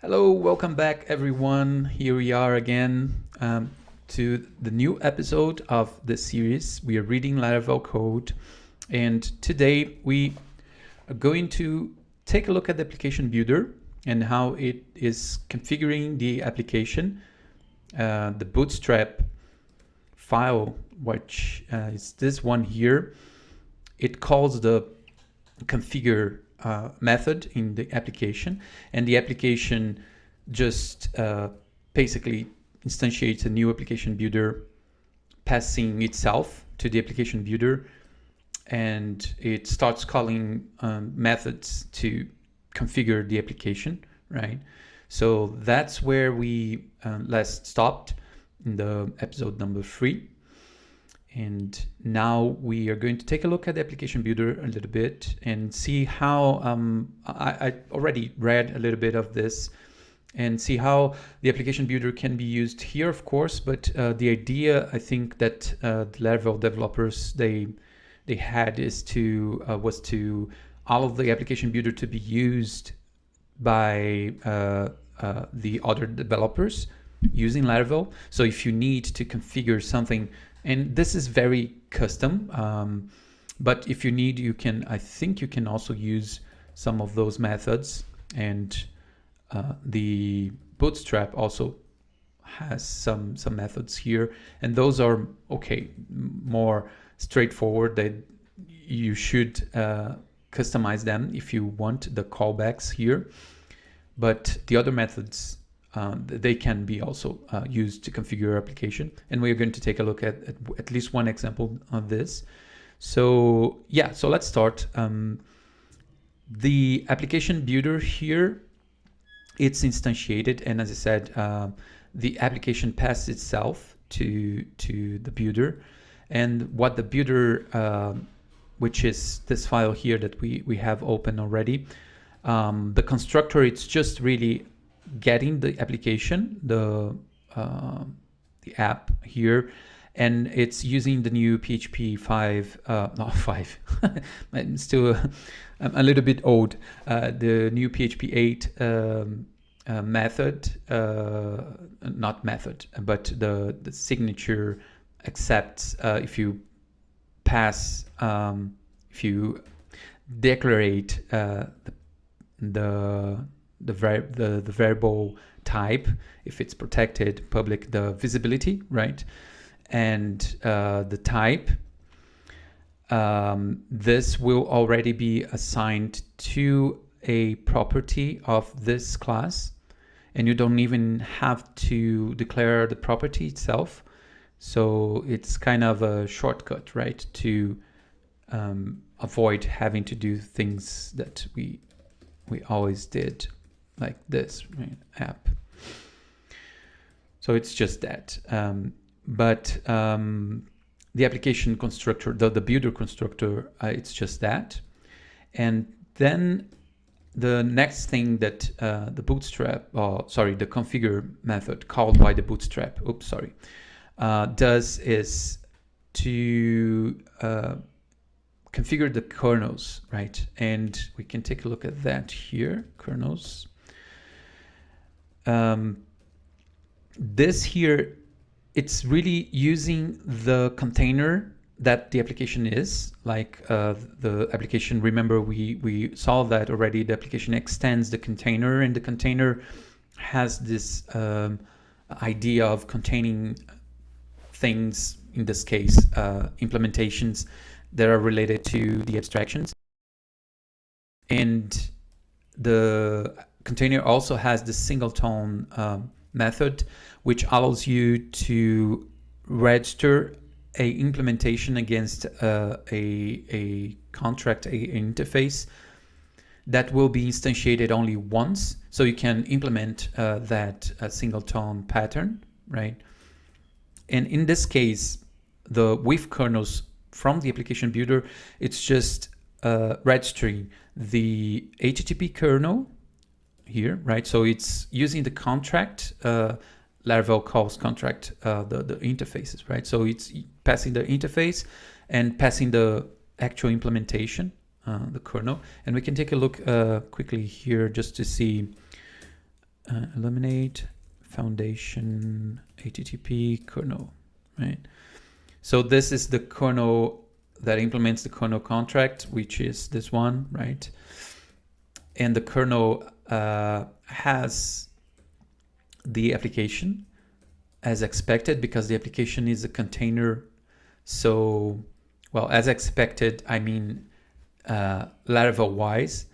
Hello, welcome back everyone. Here we are again to the new episode of this series. We are reading Laravel code, and today we are going to take a look at the application builder and how it is configuring the application. The bootstrap file, which is this one here, it calls the configure method in the application, and the application just basically instantiates a new application builder, passing itself to the application builder, and it starts calling methods to configure the application, right? So that's where we last stopped in the episode number 3. And now we are going to take a look at the application builder a little bit and see how, I already read a little bit of this, and see how the application builder can be used here, of course, but the idea I think that the Laravel developers, they had is to, was to all of the application builder to be used by the other developers using Laravel. So if you need to configure something, and this is very custom, but if you need, you can, I think you can also use some of those methods, and the Bootstrap also has some methods here, and those are okay, more straightforward. That you should customize them if you want the callbacks here, but the other methods, they can be also used to configure your application. And we're going to take a look at least one example of this. So yeah, so let's start. The application builder here, it's instantiated, and as I said, the application passes itself to the builder, and what the builder, which is this file here that we have open already, the constructor, it's just really getting the application, the app here, and it's using the new PHP 5, not 5, I'm still I'm a little bit old, the new PHP 8 method, not method, but the signature accepts if you pass, if you declarate the variable type, if it's protected, public, the visibility, right? And the type, this will already be assigned to a property of this class, and you don't even have to declare the property itself. So it's kind of a shortcut, right, to avoid having to do things that we always did, like this, right, app. So it's just that. But the application constructor, the builder constructor, it's just that. And then the next thing that the bootstrap, the configure method called by the bootstrap, does is to configure the kernels, right? And we can take a look at that here, kernels. This here, it's really using the container that the application is, like the application, remember we saw that already, the application extends the container, and the container has this idea of containing things, in this case, implementations that are related to the abstractions. And the container also has the singleton method, which allows you to register a implementation against a contract, a interface that will be instantiated only once. So you can implement that singleton pattern, right? And in this case, the with kernels from the application builder, it's just registering the HTTP kernel here, right? So it's using the contract, Laravel calls contract the interfaces, right? So it's passing the interface and passing the actual implementation, the kernel. And we can take a look quickly here just to see eliminate foundation HTTP kernel, right? So this is the kernel that implements the kernel contract, which is this one, right? And the kernel has the application as expected, because the application is a container. So, well, as expected, I mean Laravel wise.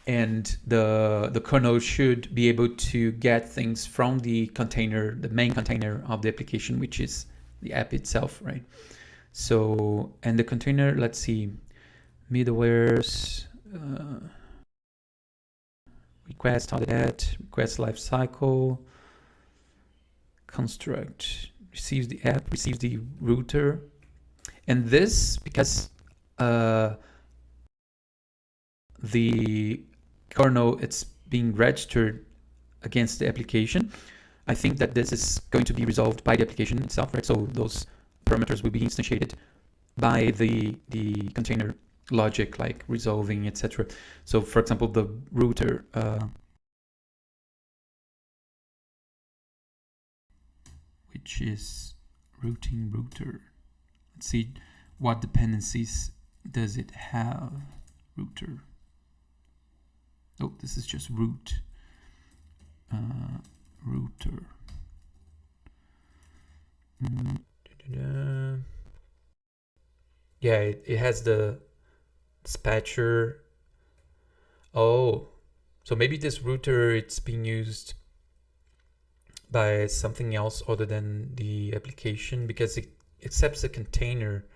And the kernel should be able to get things from the container, the main container of the application, which is the app itself, right? So, and the container, let's see, middlewares, request, how that, request lifecycle, construct, receives the app, receives the router. And this, because the kernel, it's being registered against the application, I think that this is going to be resolved by the application itself, right? So those parameters will be instantiated by the container logic, like resolving, etc. So for example, the router, which is routing router. Let's see what dependencies does it have. Router. Oh, this is just root. Router. Yeah, it has the dispatcher. Oh, so maybe this router, it's being used by something else other than the application, because it accepts a container.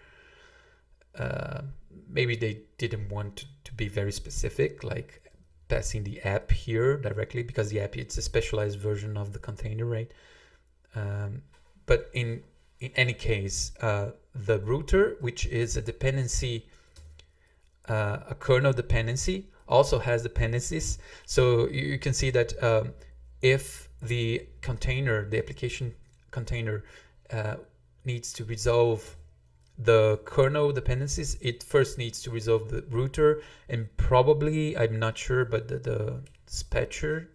Maybe they didn't want to be very specific, like passing the app here directly, because the app, it's a specialized version of the container, right? But in any case, the router, which is a dependency, a kernel dependency, also has dependencies. So you can see that if the container, the application container, needs to resolve the kernel dependencies, it first needs to resolve the router, and probably, I'm not sure, but the dispatcher,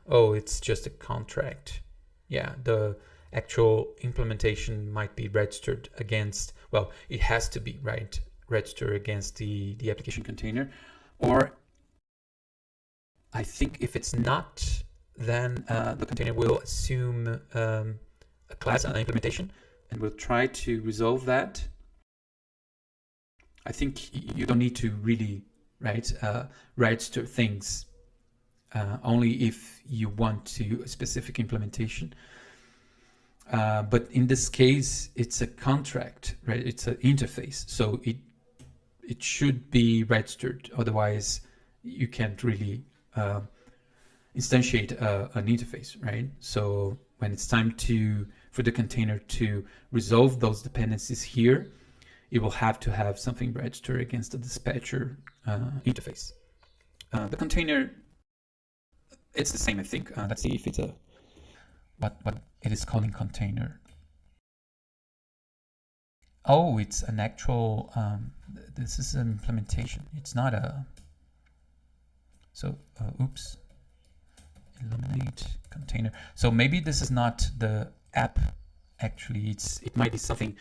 oh, it's just a contract. Yeah, the actual implementation might be registered against, well, it has to be, right, registered against the application container. Or I think if it's not, then the container will assume a class, an implementation, and we'll try to resolve that. I think you don't need to really, right, register things only if you want to a specific implementation. But in this case, it's a contract, right? It's an interface, so it should be registered. Otherwise, you can't really instantiate an interface, right? So when it's time for the container to resolve those dependencies here, it will have to have something registered against the dispatcher interface. The container, it's the same, I think. Let's see if it's a what it is calling container. Oh, it's an actual. This is an implementation. It's not a. So, oops. Eliminate container. So maybe this is not the app. Actually, it might be something.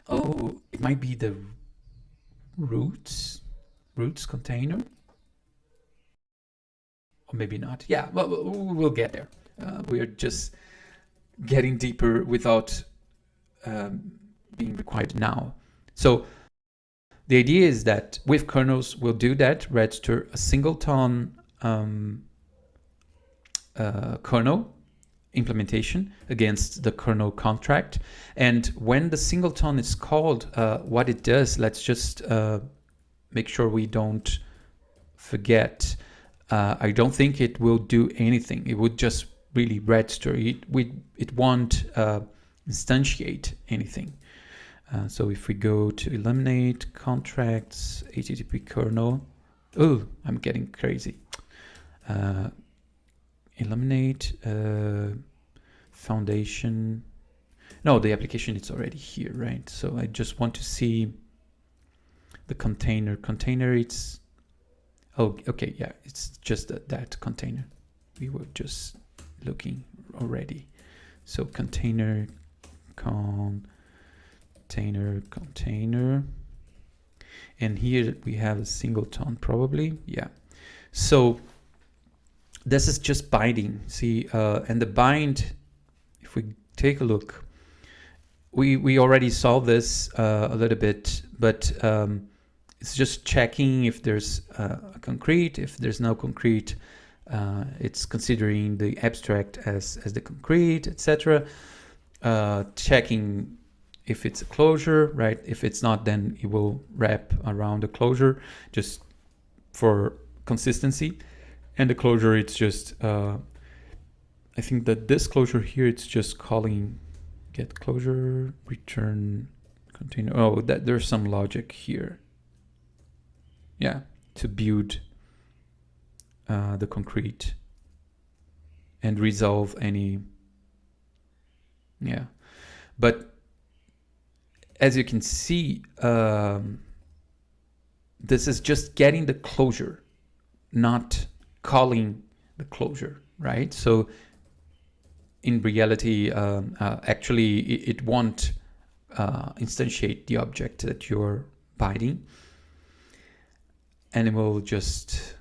Oh, it might be the roots container, or maybe not. Yeah, well, we'll get there. We're just getting deeper without being required now. So the idea is that with kernels, we'll do that, register a singleton kernel implementation against the kernel contract. And when the singleton is called, what it does, let's just make sure we don't forget. I don't think it will do anything. It would just really register. It won't instantiate anything. So if we go to eliminate contracts, HTTP kernel, oh, I'm getting crazy. Eliminate foundation. No, the application is already here, right? So I just want to see the container. Container, it's, Oh, okay, yeah, it's just that container. We were just looking already. So container, container. And here we have a singleton probably, yeah. So this is just binding, see, and the bind, if we take a look, we already saw this a little bit, but it's just checking if there's a concrete. If there's no concrete, it's considering the abstract as the concrete, etc. Checking if it's a closure, right? If it's not, then it will wrap around the closure just for consistency. And the closure, it's just, I think that this closure here, it's just calling get closure, return container. Oh, that there's some logic here. Yeah, to build the concrete and resolve any, yeah. But as you can see, this is just getting the closure, not calling the closure, right? So in reality, actually, it won't instantiate the object that you're binding, and it will just,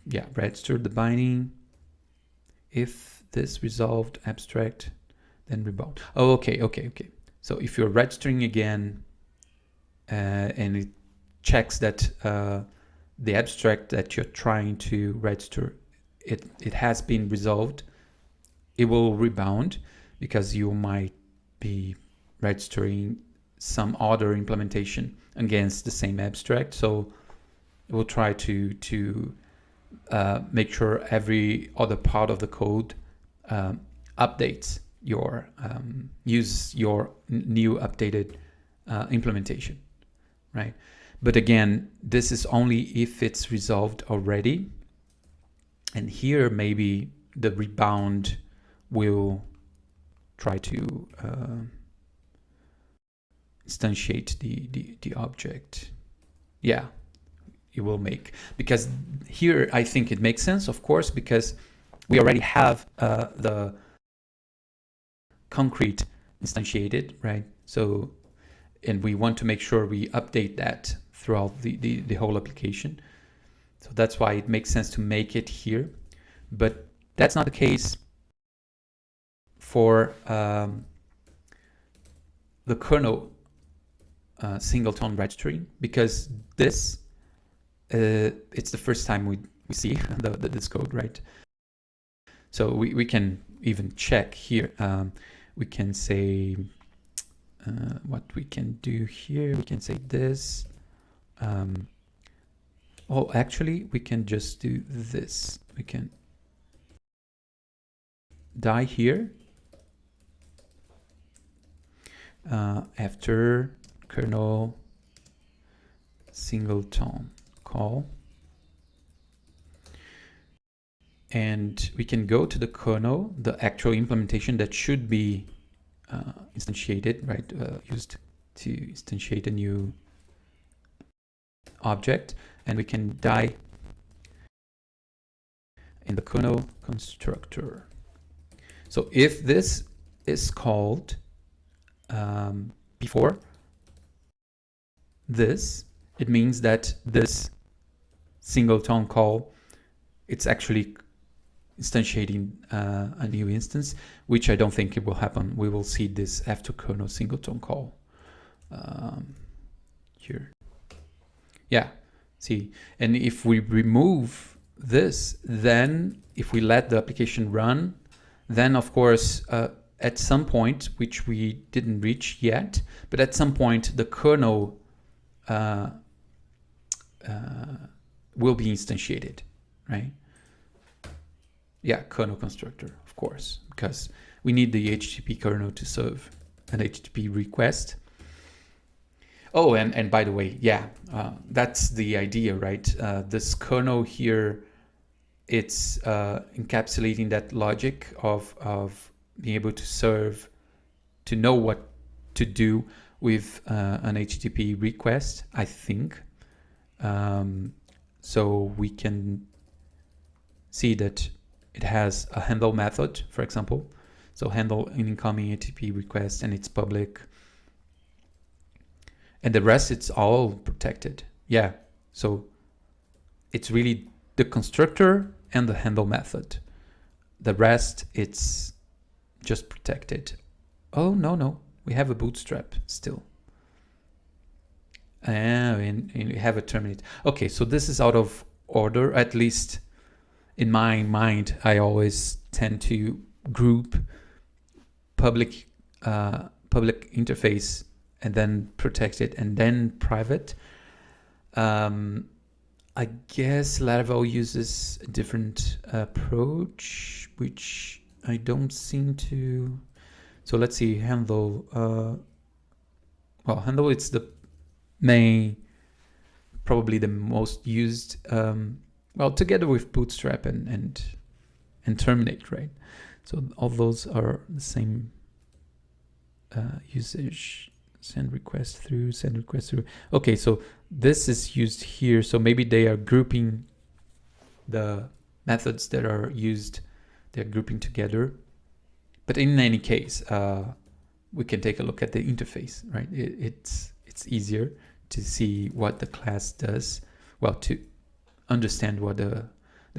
yeah, register the binding. If this resolved abstract, then rebound. Oh, okay. So if you're registering again, and it checks that the abstract that you're trying to register, it has been resolved, it will rebound, because you might be registering some other implementation against the same abstract. So it will try to make sure every other part of the code updates your use your new updated implementation, right? But again, this is only if it's resolved already. And here maybe the rebound will try to instantiate the object. Yeah, it will make, because here I think it makes sense, of course, because we already have the concrete instantiated, right? So, and we want to make sure we update that throughout the whole application. So that's why it makes sense to make it here. But that's not the case for the kernel singleton registering, because this it's the first time we see this code, right? So we can even check here. We can say what we can do here. We can say this. Oh, actually, we can just do this. We can die here after kernel singleton call. And we can go to the kernel, the actual implementation that should be instantiated, right? Used to instantiate a new object, and we can die in the kernel constructor. So if this is called before this, it means that this singleton call, it's actually instantiating a new instance, which I don't think it will happen. We will see this after kernel singleton call here. Yeah, see, and if we remove this, then if we let the application run, then of course at some point, which we didn't reach yet, but at some point the kernel will be instantiated, right? Yeah, kernel constructor, of course, because we need the HTTP kernel to serve an HTTP request. Oh, and by the way, yeah, that's the idea, right? This kernel here, it's encapsulating that logic of being able to serve, to know what to do with an HTTP request, I think. So we can see that it has a handle method, for example. So handle an incoming HTTP request, and it's public. And the rest, it's all protected. Yeah, so it's really the constructor and the handle method. The rest, it's just protected. Oh, no, we have a bootstrap still. And we have a terminate. Okay, so this is out of order, at least in my mind. I always tend to group public interface and then protected and then private. I guess Laravel uses a different approach, which I don't seem to. So let's see, handle. Well, handle, it's the main, probably the most used. Well, together with Bootstrap and terminate, right? So all those are the same usage. Send request through, send request through. Okay, so this is used here. So maybe they are grouping the methods that are used. They're grouping together. But in any case, we can take a look at the interface, right? It's easier to see what the class does. Well, to understand what the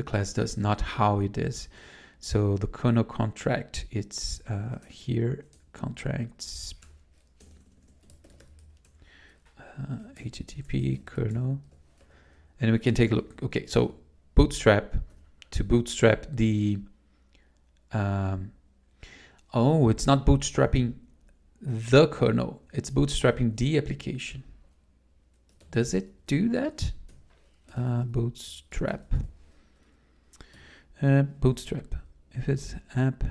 class does, not how it is. So the kernel contract, it's here, contracts, HTTP kernel, and we can take a look. Okay, so bootstrap, to bootstrap the oh, it's not bootstrapping the kernel, it's bootstrapping the application. Does it do that? Bootstrap, bootstrap, if it's app.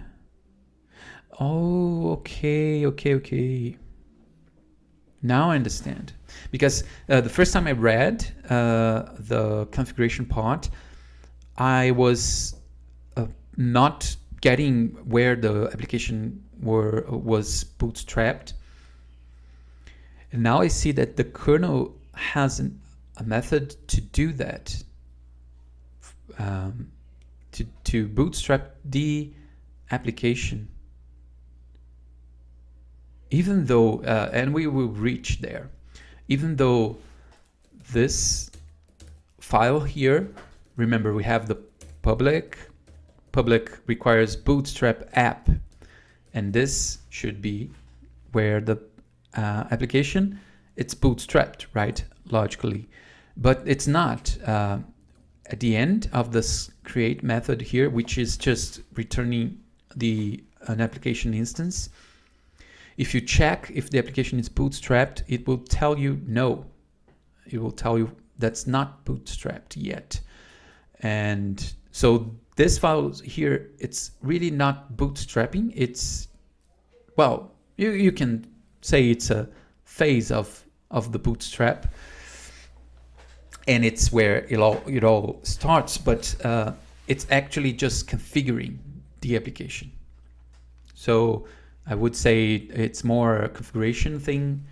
Oh, okay. Now I understand. Because the first time I read the configuration part, I was not getting where the application was bootstrapped. And now I see that the kernel has a method to do that, to bootstrap the application. Even though, and we will reach there, even though this file here, remember we have the public requires bootstrap app, and this should be where the application, it's bootstrapped, right, logically, but it's not. At the end of this create method here, which is just returning an application instance, if you check if the application is bootstrapped, it will tell you no. It will tell you that's not bootstrapped yet. And so this file here, it's really not bootstrapping. It's, well, you can say it's a phase of the bootstrap, and it's where it all starts, but it's actually just configuring the application. So I would say it's more a configuration thing,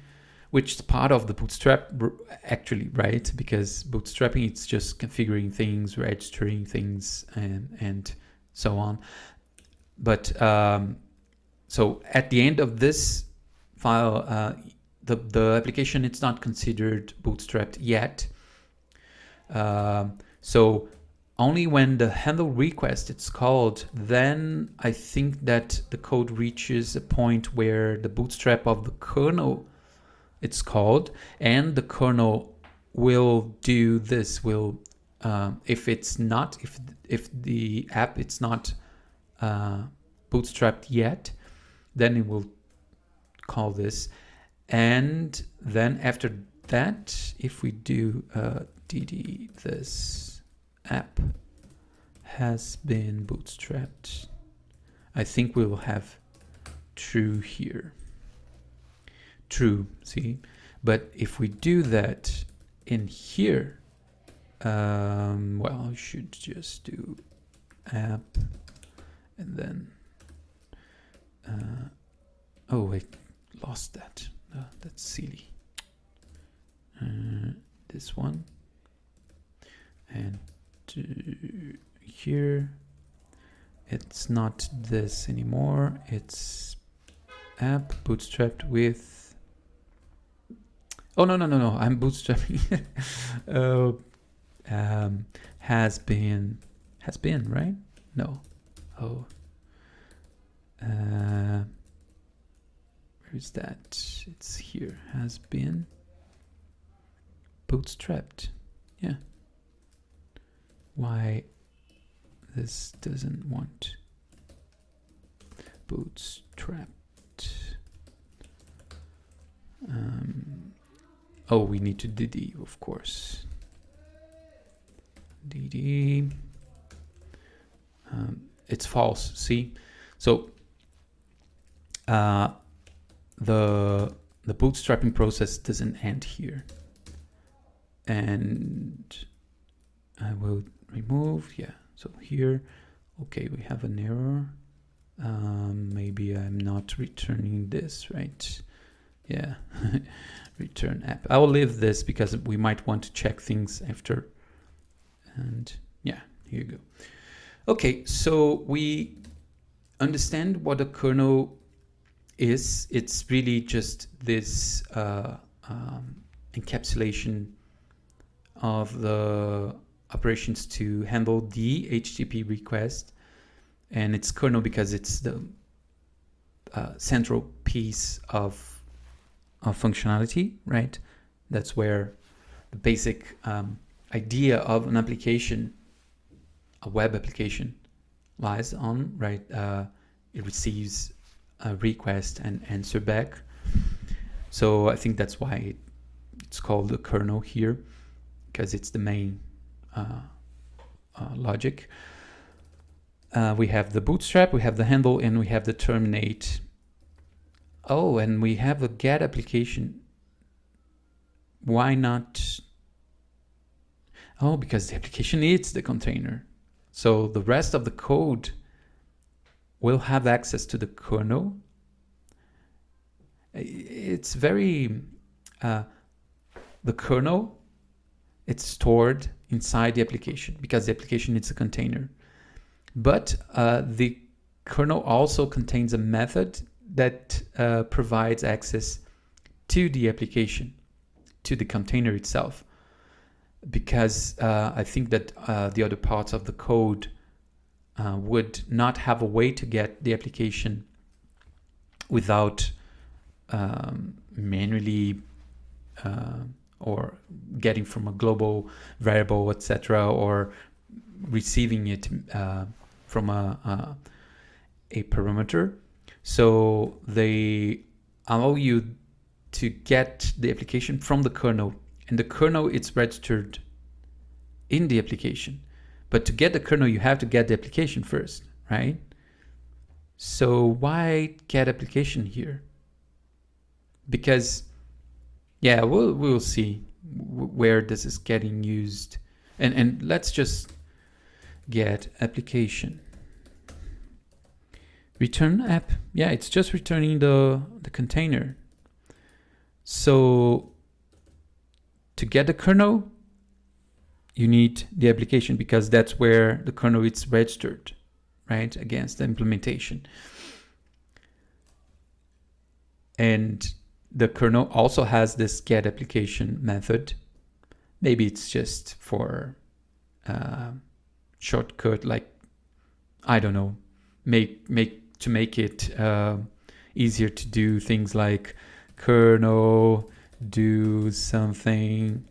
which is part of the bootstrap actually, right? Because bootstrapping, it's just configuring things, registering things, and so on. But so at the end of this file, the application, it's not considered bootstrapped yet. So only when the handle request it's called, then I think that the code reaches a point where the bootstrap of the kernel it's called, and the kernel will do this. Will if it's not, if the app it's not bootstrapped yet, then it will call this, and then after that, if we do dd this app has been bootstrapped, I think we will have true here. True, see? But if we do that in here, well, I should just do app and then, oh, I lost that. That's silly. This one. and here it's not this anymore. It's app bootstrapped with, oh no, I'm bootstrapping has been, right? No. Oh, where is that? It's here. Has been bootstrapped. Yeah. Why this doesn't want bootstrapped? Oh, we need to dd, of course. dd. It's false. See, so the bootstrapping process doesn't end here, and I will remove. Yeah. So here, okay, we have an error. Maybe I'm not returning this, right? Yeah. Return app. I will leave this because we might want to check things after. And yeah, here you go. Okay, so we understand what a kernel is. It's really just this encapsulation of the operations to handle the HTTP request. And it's kernel because it's the central piece of functionality, right? That's where the basic idea of an application, a web application, lies on, right? It receives a request and answer back. So I think that's why it's called the kernel here, because it's the main logic. We have the bootstrap, we have the handle, and we have the terminate. Oh, and we have a get application. Why not? Oh, because the application needs the container. So the rest of the code will have access to the kernel. It's very, the kernel, it's stored inside the application because the application needs a container. But the kernel also contains a method that provides access to the application, to the container itself. Because I think that the other parts of the code would not have a way to get the application without manually or getting from a global variable, etc., or receiving it from a parameter. So they allow you to get the application from the kernel, and the kernel it's registered in the application. But to get the kernel, you have to get the application first, right? So why get application here? Because, yeah, we'll see where this is getting used. And let's just get application. Return app. Yeah, it's just returning the container. So to get the kernel, you need the application because that's where the kernel is registered, right, against the implementation. And the kernel also has this get application method. Maybe it's just for shortcut, like, I don't know, make it easier to do things like kernel do something,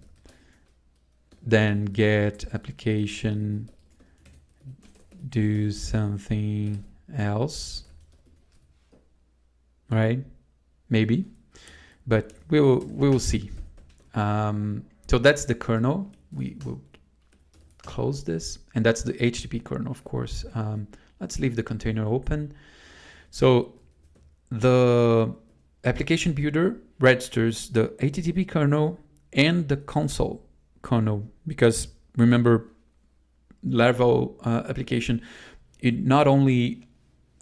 then get application do something else, right? Maybe, but we will see. So that's the kernel. We will close this, and that's the HTTP kernel, of course. Let's leave the container open. So the application builder registers the HTTP kernel and the console kernel, because remember, Laravel application, it not only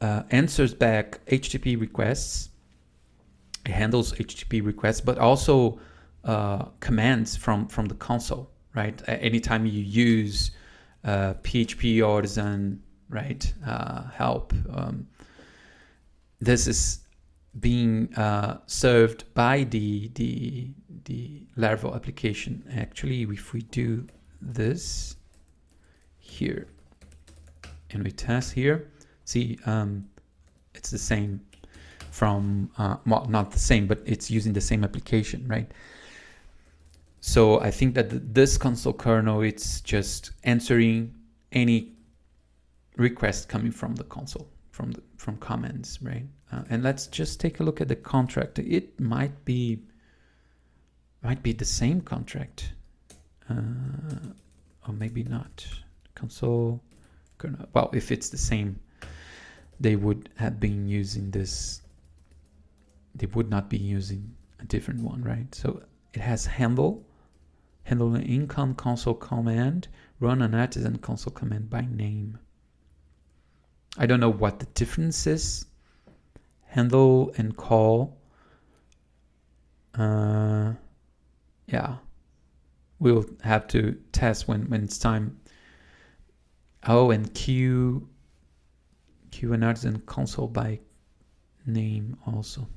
answers back HTTP requests, it handles HTTP requests, but also commands from the console, right? Anytime you use PHP artisan, right, help, this is being served by the Laravel application. Actually, if we do this here and we test here, see, it's the same from, well, not the same, but it's using the same application, right? So I think that this console kernel, it's just answering any request coming from the console, from commands, right? And let's just take a look at the contract. It might be the same contract, or maybe not. Console kernel. Well, if it's the same, they would have been using this. They would not be using a different one, right? So it has handle an income console command, run an artisan console command by name. I don't know what the difference is. Handle and call. Yeah, we'll have to test when it's time. Oh, and queue an artisan console by name also.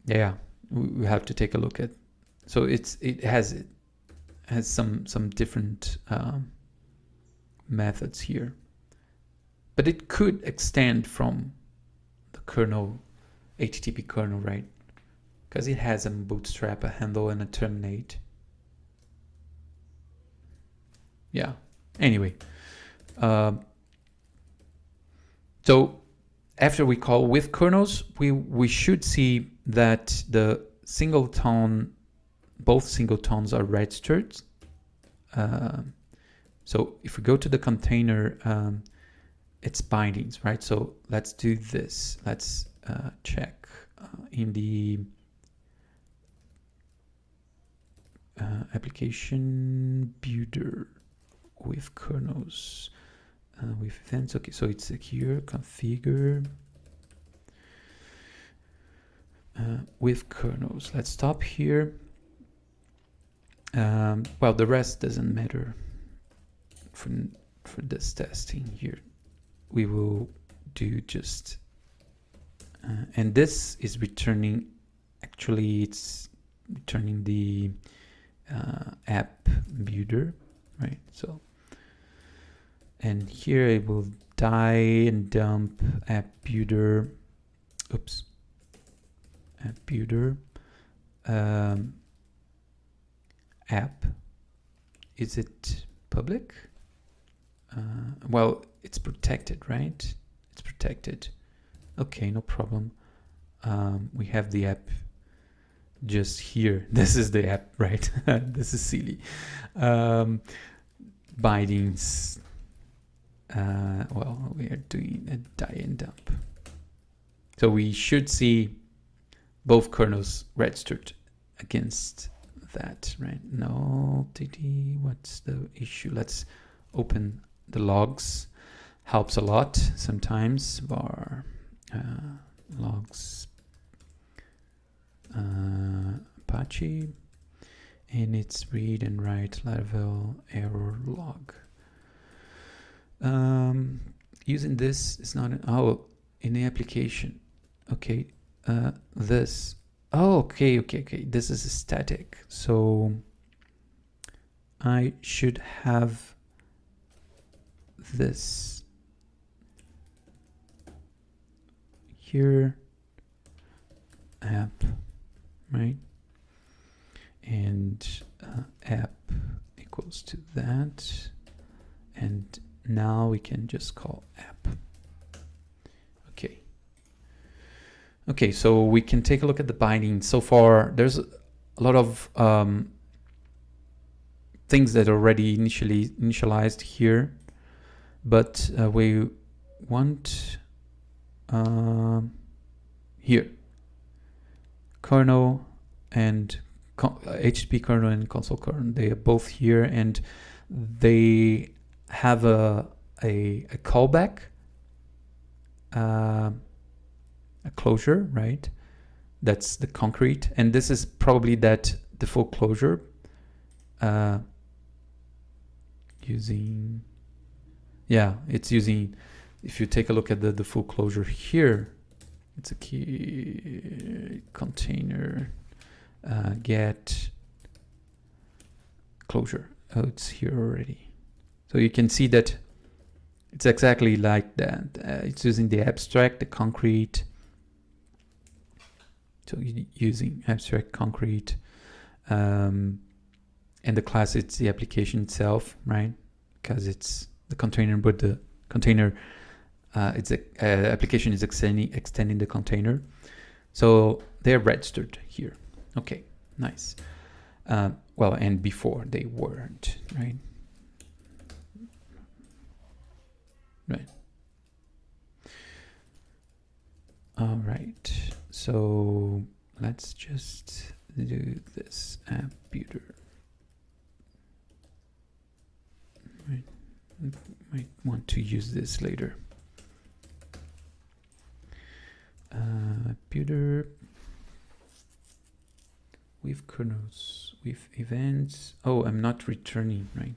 Yeah, we have to take a look at. So it has some different methods here, but it could extend from the kernel, HTTP kernel, right? Because it has a bootstrap, a handle, and a terminate. Yeah. Anyway, so after we call with kernels, we should see that the singleton, both singletons are registered. So if we go to the container, it's bindings, right? So let's do this. Let's check in the application builder with kernels, with events. Okay, so it's here, configure with kernels. Let's stop here. Well, the rest doesn't matter for this testing here. We will do just, and this is returning, actually it's returning the app builder, right? So, and here I will die and dump app builder, oops, app builder, app, is it public? Well, it's protected, right? It's protected. Okay, no problem. We have the app just here. This is the app, right? This is silly. Bindings. Well, we are doing a die and dump. So we should see both kernels registered against that, right? No, TD, what's the issue? Let's open the logs. Helps a lot sometimes. Var logs Apache, and it's read and write Laravel error log. Using this is not in the application. Okay, this. Oh, okay. This is a static, so I should have this here, app, right? And app equals to that, and now we can just call app. Okay, so we can take a look at the binding. So far, there's a lot of things that are already initialized here, but we want here kernel and HTTP kernel and console kernel. They are both here, and they have a callback. A closure, right? That's the concrete, and this is probably that default closure. using, yeah, it's using, if you take a look at the full closure here, it's a key container get closure. Oh, it's here already. So you can see that it's exactly like that. It's using the abstract, the concrete. So using abstract, concrete, and the class, it's the application itself, right? Because it's the container, but the container, it's application is extending the container. So they're registered here. Okay, nice. Well, and before they weren't, right? Right. All right. So let's just do this app builder. Right. Might want to use this later. Builder with kernels, with events. Oh, I'm not returning, right?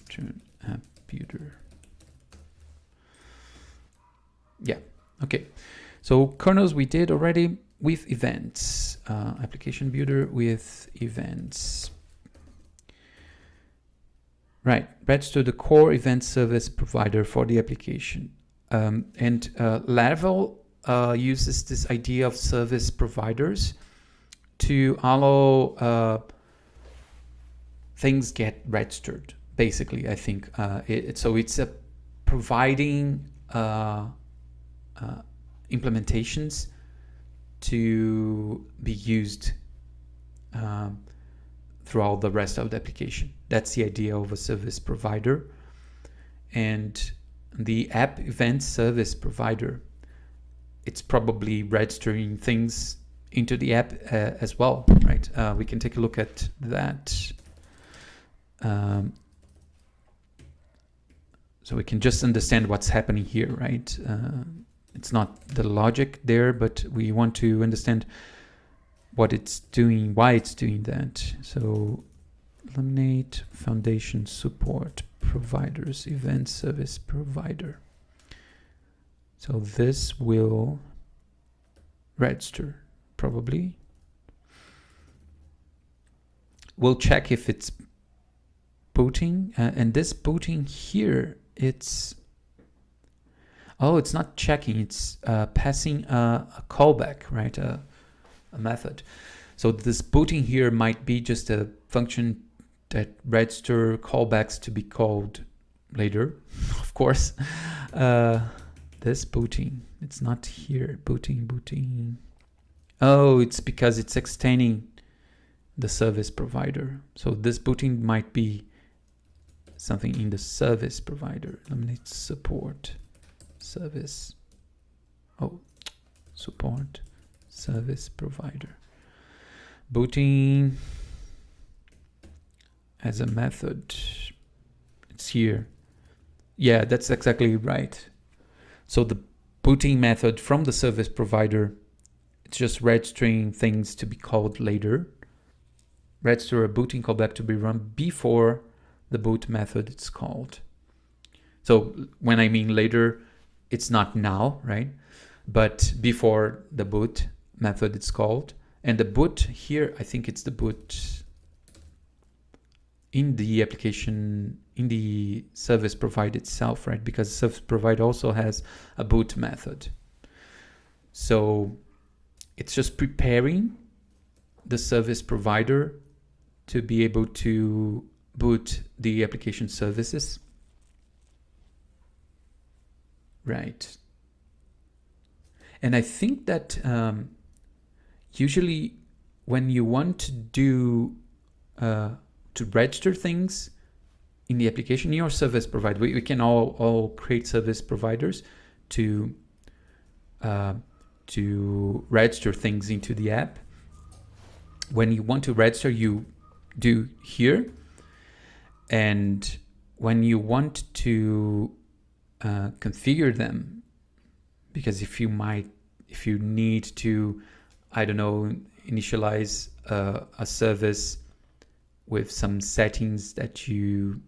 Return app builder. Yeah, okay. So kernels we did already with events. Application builder with events. Right, register the core event service provider for the application. And Laravel uses this idea of service providers to allow things get registered, basically, I think. So it's a providing implementations to be used throughout the rest of the application. That's the idea of a service provider. And the app event service provider, it's probably registering things into the app as well, right? We can take a look at that. So we can just understand what's happening here, right? It's not the logic there, but we want to understand what it's doing, why it's doing that. So eliminate foundation support providers, event service provider. So this will register, probably. We'll check if it's booting, and this booting here, it's not checking, it's passing a callback, right? A method. So this booting here might be just a function that register callbacks to be called later, of course. This booting, it's not here. Booting. Oh, it's because it's extending the service provider. So this booting might be something in the service provider. Eliminate support service. Oh, support service provider. Booting as a method. It's here. Yeah, that's exactly right. So the booting method from the service provider, it's just registering things to be called later. Register a booting callback to be run before the boot method it's called. So when I mean later, it's not now, right? But before the boot method it's called. And the boot here, I think it's the boot in the application, in the service provider itself, right? Because service provider also has a boot method. So it's just preparing the service provider to be able to boot the application services. Right. And I think that usually when you want to do to register things in the application, your service provider, we can all create service providers to register things into the app. When you want to register, you do here. And when you want to configure them, because if you need to, I don't know, initialize a service with some settings that you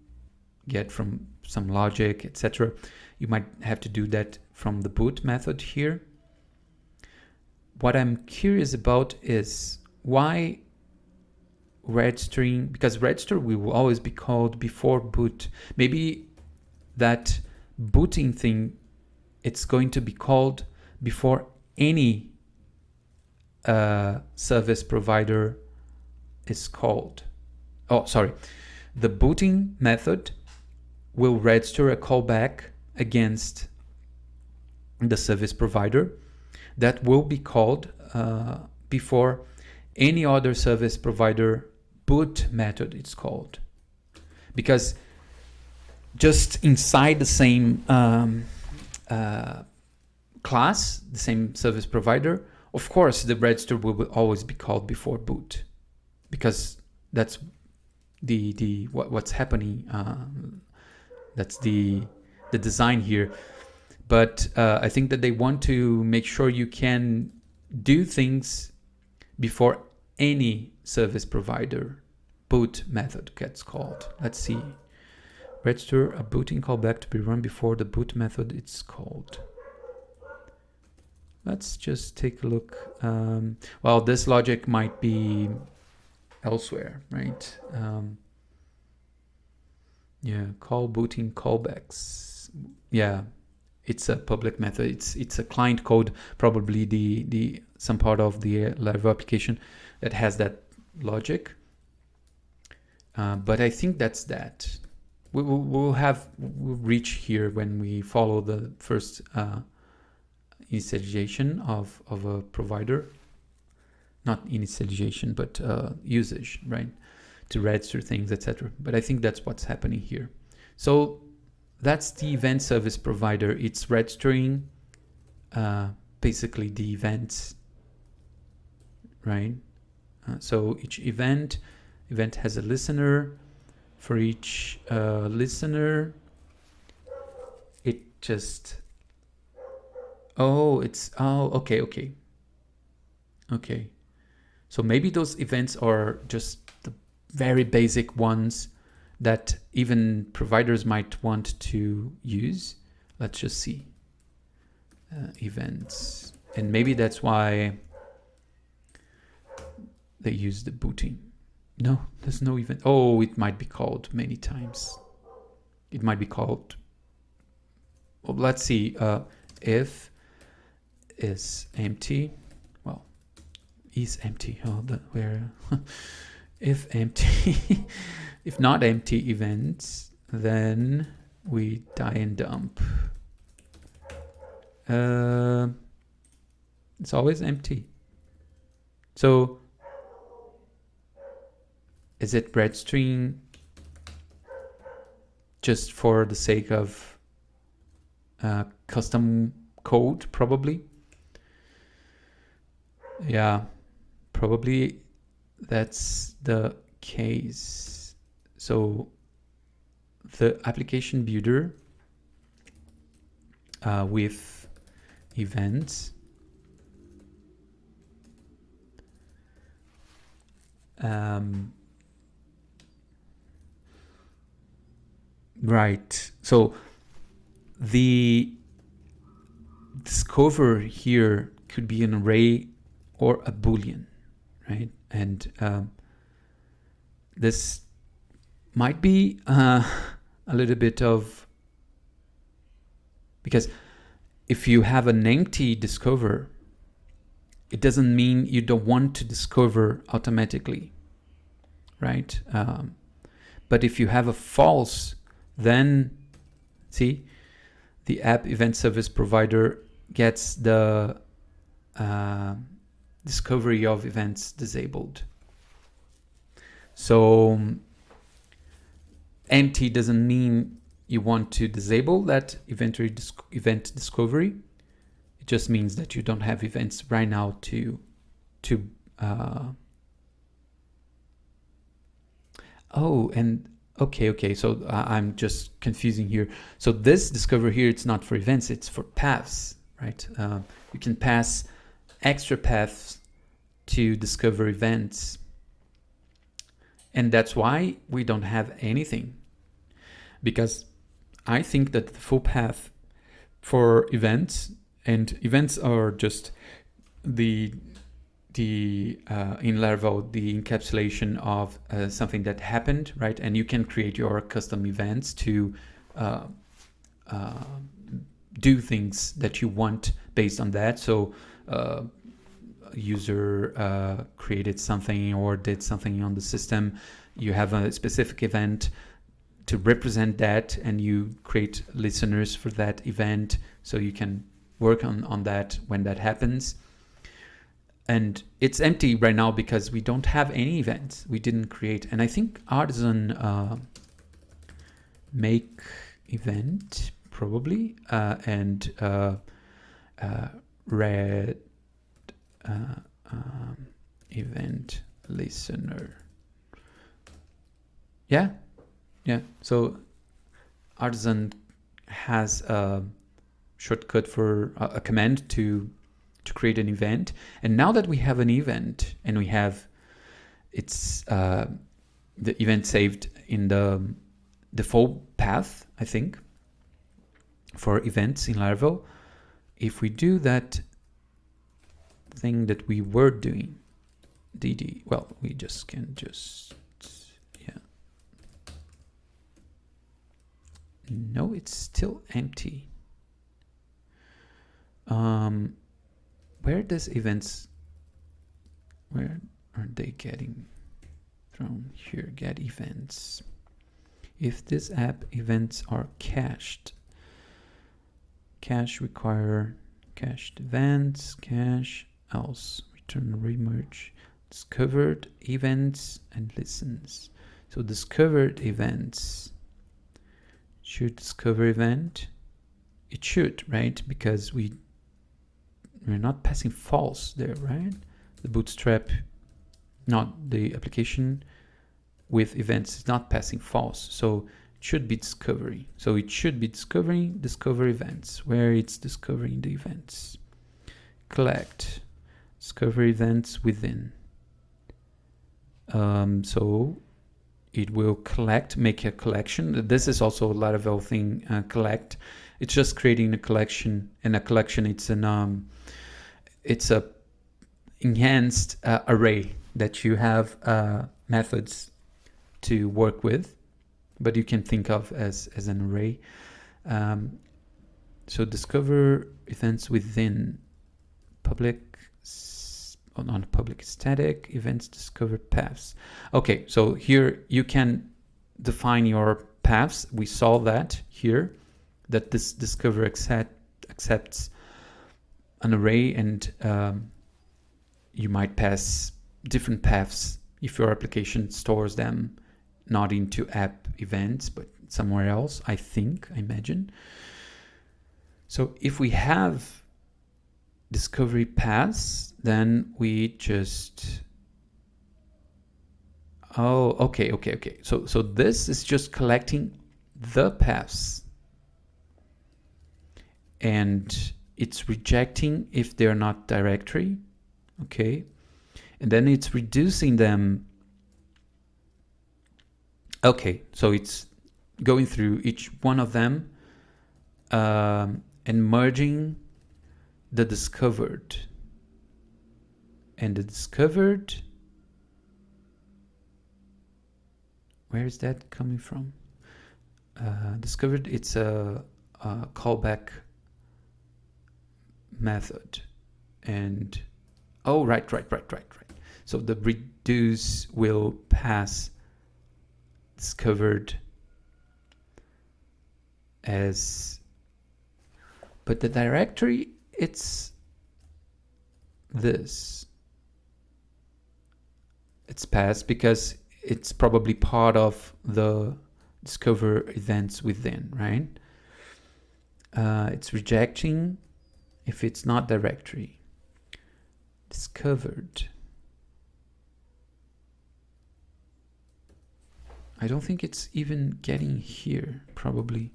get from some logic, etc. You might have to do that from the boot method here. What I'm curious about is why registering, because register will always be called before boot. Maybe that booting thing, it's going to be called before any service provider is called. Oh, sorry. The booting method will register a callback against the service provider that will be called before any other service provider boot method is called. Because just inside the same class, the same service provider, of course the register will always be called before boot, because that's what's happening. That's the design here. But I think that they want to make sure you can do things before any service provider boot method gets called. Let's see. Register a booting callback to be run before the boot method is called. Let's just take a look. Well, this logic might be elsewhere, right? Yeah, call booting callbacks. Yeah, it's a public method. It's a client code, probably the some part of the Laravel application that has that logic. But I think that's that. We'll reach here when we follow the first initialization of a provider. Not initialization, but usage, right? To register things, etc. But I think that's what's happening here. So that's the event service provider. It's registering basically the events, right? So each event has a listener. For each listener, it just okay. So maybe those events are just the very basic ones that even providers might want to use. Let's just see. Events. And maybe that's why they use the booting. No, there's no event. Oh, it might be called many times. It might be called. Well, let's see. If is empty. Well, is empty. Oh, where? If empty. If not empty events, then we die and dump. It's always empty. So is it registering just for the sake of custom code? Probably. Yeah, probably that's the case. So the application builder with events right. So the discover here could be an array or a boolean, right? And this might be a little bit of, because if you have an empty discover, it doesn't mean you don't want to discover automatically, right? But if you have a false, then see, the app event service provider gets the discovery of events disabled. So empty doesn't mean you want to disable that event discovery. It just means that you don't have events right now to okay. So I'm just confusing here. So this discover here, it's not for events, it's for paths, right? You can pass extra paths to discover events. And that's why we don't have anything, because I think that the full path for events, and events are just the in Laravel, the encapsulation of something that happened, right? And you can create your custom events to do things that you want based on that. So user created something or did something on the system, you have a specific event to represent that, and you create listeners for that event, so you can work on that when that happens. And it's empty right now because we don't have any events. We didn't create. And I think Artisan make event probably, and red event listener. Yeah. So Artisan has a shortcut for a command to create an event. And now that we have an event and we have the event saved in the default path, I think, for events in Laravel, if we do that thing that we were doing, dd, well, we just can just, yeah. No, it's still empty. Where does events, where are they getting from? Here, get events. If this app events are cached, cache require cached events, cache, else, return remerge, discovered events and listens. So discovered events, should discover event, it should, right? Because we're not passing false there, right? The bootstrap, not the application with events, is not passing false. So it should be discovery. So it should be discover events, where it's discovering the events. Collect, discover events within. So it will collect, make a collection. This is also a Laravel thing, collect. It's just creating a collection, and a collection, it's a enhanced array that you have methods to work with, but you can think of as an array. So discover events within public, on public static events, discover paths. Okay, so here you can define your paths. We saw that here, that this discover accepts an array, and you might pass different paths if your application stores them not into app events but somewhere else, I imagine. So if we have discovery paths, then we just, okay. So this is just collecting the paths, and it's rejecting if they're not directory, okay? And then it's reducing them. Okay, so it's going through each one of them and merging the discovered. And the discovered, where is that coming from? Discovered, it's a callback method. And right. So the reduce will pass discovered as, but the directory, it's this. It's passed because it's probably part of the discover events within, right? It's rejecting if it's not directory. Discovered. I don't think it's even getting here, probably,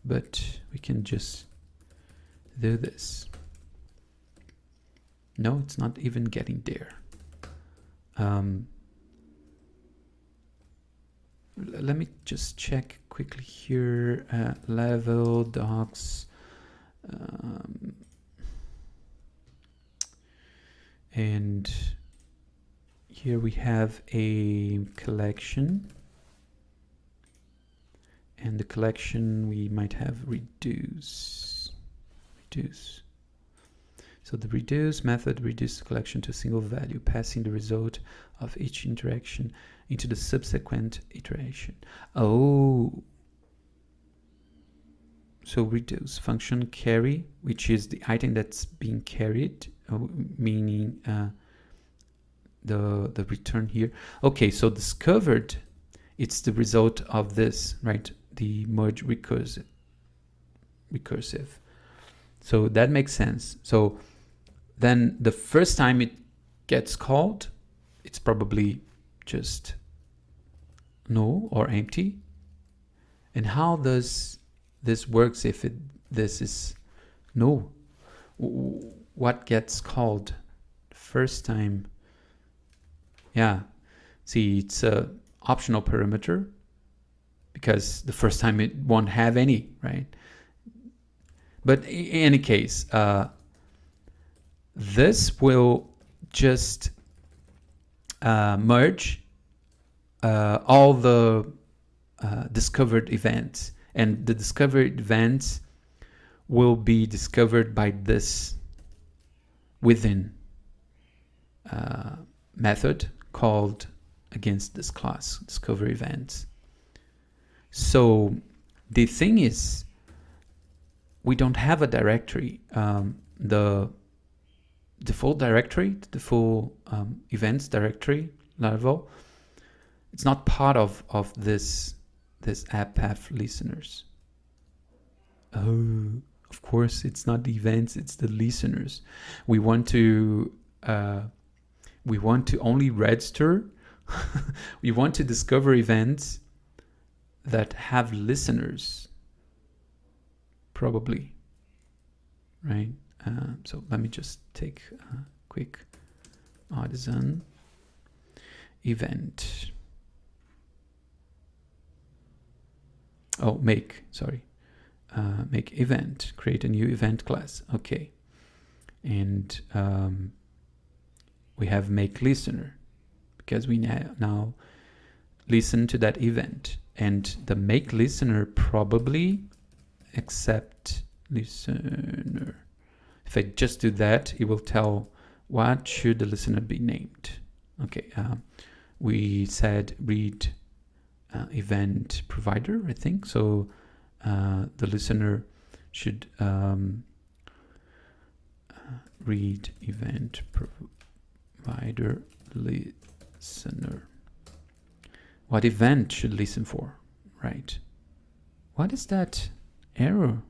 but we can just do this. No, it's not even getting there. let me just check quickly here. Laravel docs. And here we have a collection. And the collection we might have reduce. So the reduce method reduces the collection to a single value, passing the result of each interaction into the subsequent iteration. Oh, so reduce function carry, which is the item that's being carried, meaning the return here. Okay, so discovered, it's the result of this, right? The merge recursive. So that makes sense. So then the first time it gets called, it's probably just null or empty. And how does this works if this is null? What gets called first time? Yeah, see, it's a optional parameter because the first time it won't have any, right? But in any case, this will just merge all the discovered events, and the discovered events will be discovered by this within method called against this class, discover events. So the thing is, we don't have a directory. The default directory, the default events directory, Laravel, it's not part of this app path listeners. Oh, of course, it's not the events, it's the listeners. We want to only register. We want to discover events that have listeners, probably, right? So let me just take a quick artisan event. Oh, make event, create a new event class. Okay. And we have make listener because we now listen to that event, and the make listener probably accept listener. If I just do that, it will tell what should the listener be named. Okay, we said read event provider, I think. So the listener should read event provider listener. What event should listen for, right? What is that error?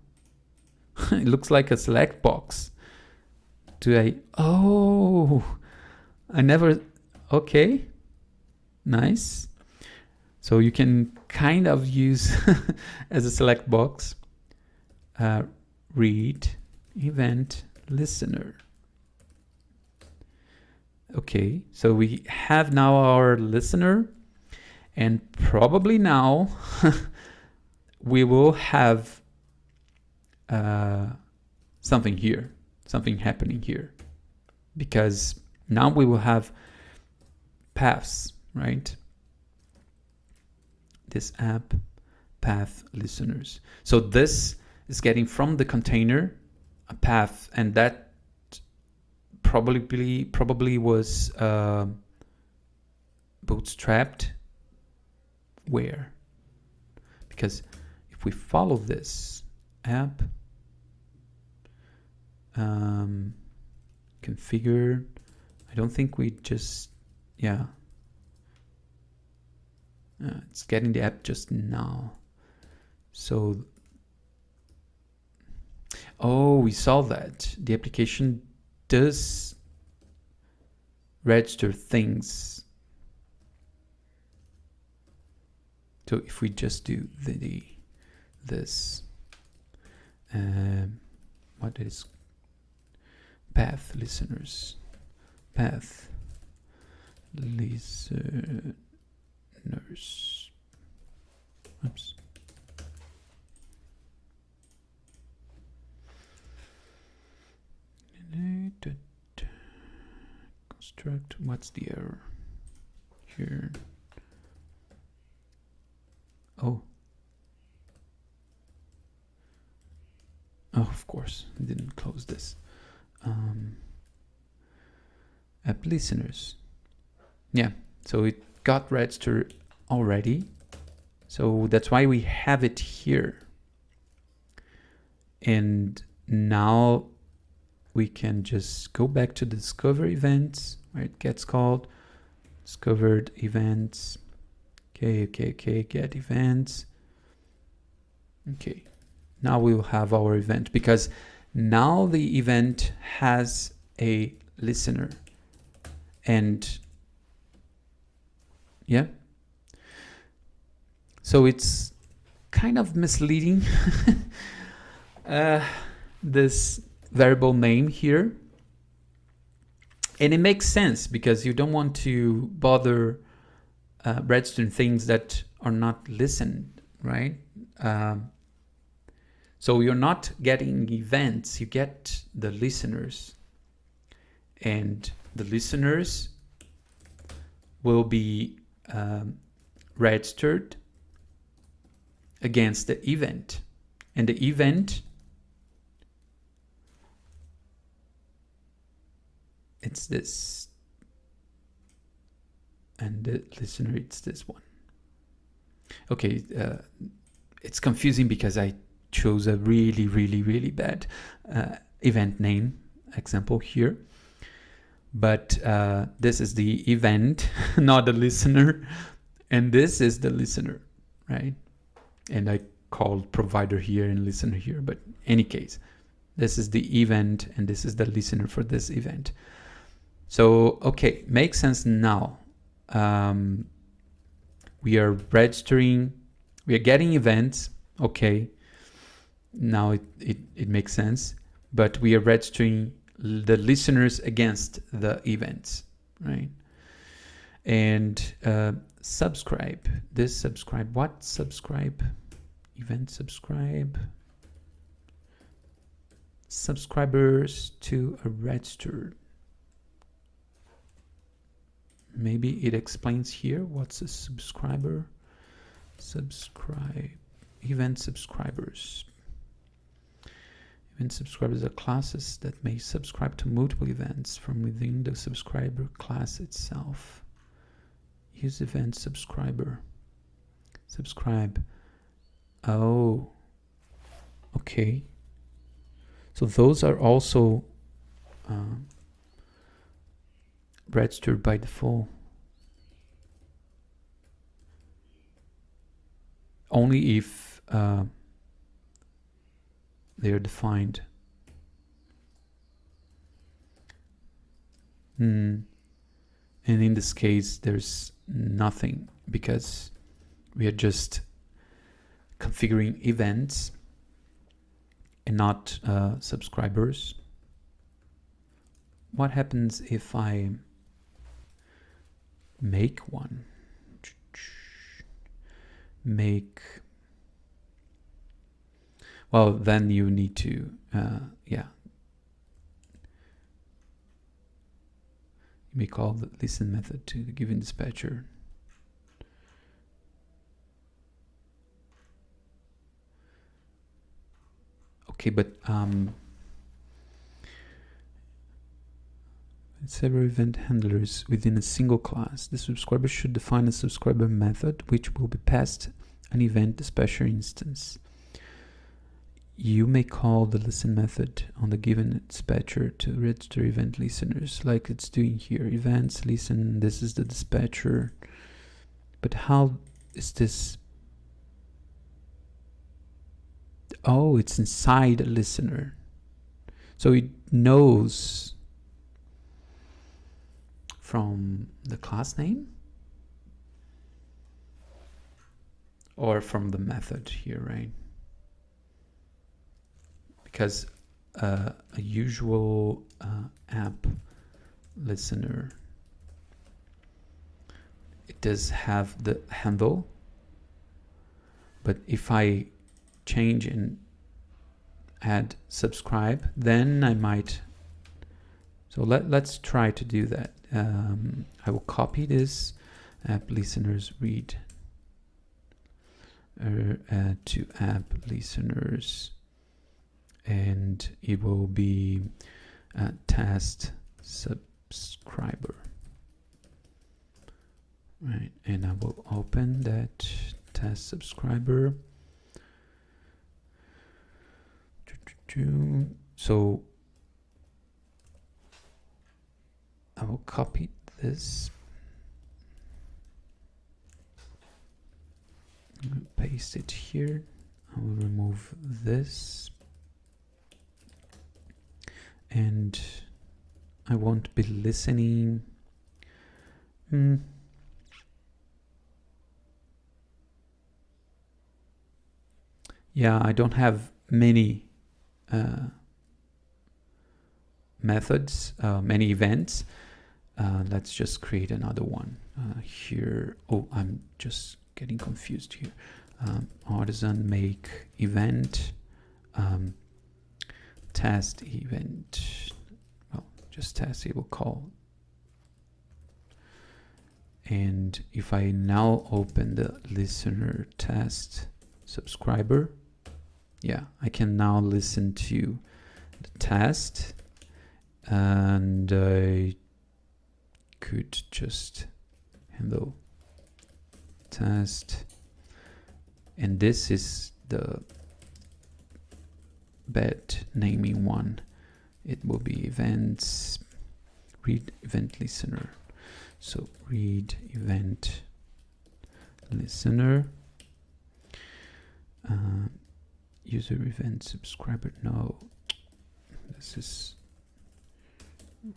It looks like a select box. I never, okay, nice. So you can kind of use as a select box, read event listener. Okay, so we have now our listener, and probably now we will have something happening here, because now we will have paths, right? This app path listeners. So this is getting from the container a path, and that probably was bootstrapped. Where? Because if we follow this app configure, I don't think we just, yeah, it's getting the app just now. So, oh, we saw that the application does register things. So if we just do this, what is path listeners? Path listeners. Oops. Construct, what's the error here? Oh, of course, I didn't close this. App listeners. Yeah, so it got registered already. So that's why we have it here. And now we can just go back to the discover events where it gets called discovered events. Okay, get events. Okay, now we'll have our event because now the event has a listener. And yeah, so it's kind of misleading, this variable name here. And it makes sense because you don't want to bother registering things that are not listened, right? So you're not getting events, you get the listeners. And the listeners will be registered against the event. And the event, it's this. And the listener, it's this one. Okay, it's confusing because I chose a really bad event name example here. But this is the event, not the listener. And this is the listener, right? And I called provider here and listener here. But in any case, this is the event and this is the listener for this event. So, okay, makes sense now. We are registering, we are getting events. Okay, now it makes sense. But we are registering the listeners against the events, right? And subscribe, this subscribe, what subscribe? Event subscribe. Subscribers to a register. Maybe it explains here what's a subscriber. Subscribe, event subscribers. Event subscribers are classes that may subscribe to multiple events from within the subscriber class itself. Use event subscriber. Subscribe. Oh, okay. So those are also registered by default. Only if they are defined. And in this case, there's nothing because we are just configuring events and not subscribers. What happens if I make one? Make, well, then you need to, yeah. You may call the listen method to the given dispatcher. Okay, but several event handlers within a single class. The subscriber should define a subscriber method which will be passed an event dispatcher instance. You may call the listen method on the given dispatcher to register event listeners, like it's doing here. Events, listen, this is the dispatcher. But how is this? Oh, it's inside a listener. So it knows from the class name or from the method here, right? Because a usual app listener, it does have the handle But if I change and add subscribe, then I might. So let's try to do that. I will copy this app listeners read to app listeners, and it will be test subscriber. Right, and I will open that test subscriber. So I will copy this, paste it here. I will remove this, and I won't be listening. Yeah, I don't have many methods, many events. Let's just create another one here. Oh, I'm just getting confused here. Artisan make event, test event. Well, just test it will call. And if I now open the listener test subscriber, yeah, I can now listen to the test, and I could just handle test, and this is the bad naming one. It will be events, read event listener. So read event listener, user event subscriber. No, this is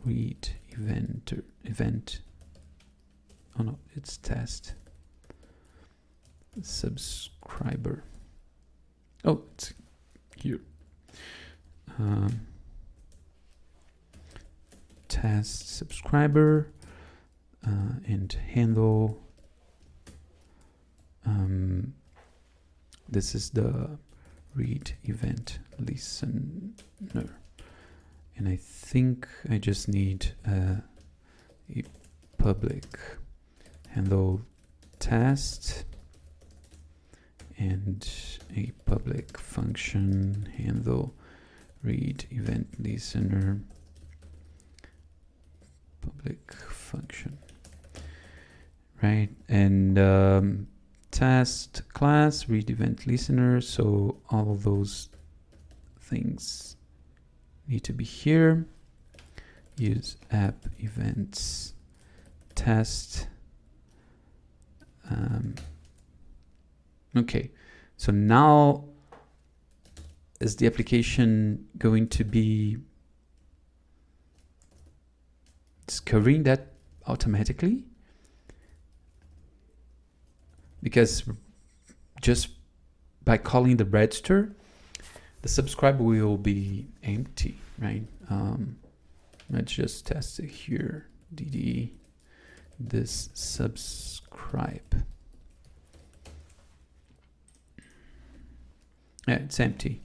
read event. Oh no, it's test subscriber. Oh, it's here. Test subscriber, and handle. This is the read event listener, and I think I just need a public handle test and a public function handle read event listener public function, right? And test class read event listener. So all of those things need to be here. Use app events test. Okay, so now is the application going to be discovering that automatically? Because just by calling the register, the subscriber will be empty, right? Let's just test it here. DD this subscribe. Yeah, it's empty.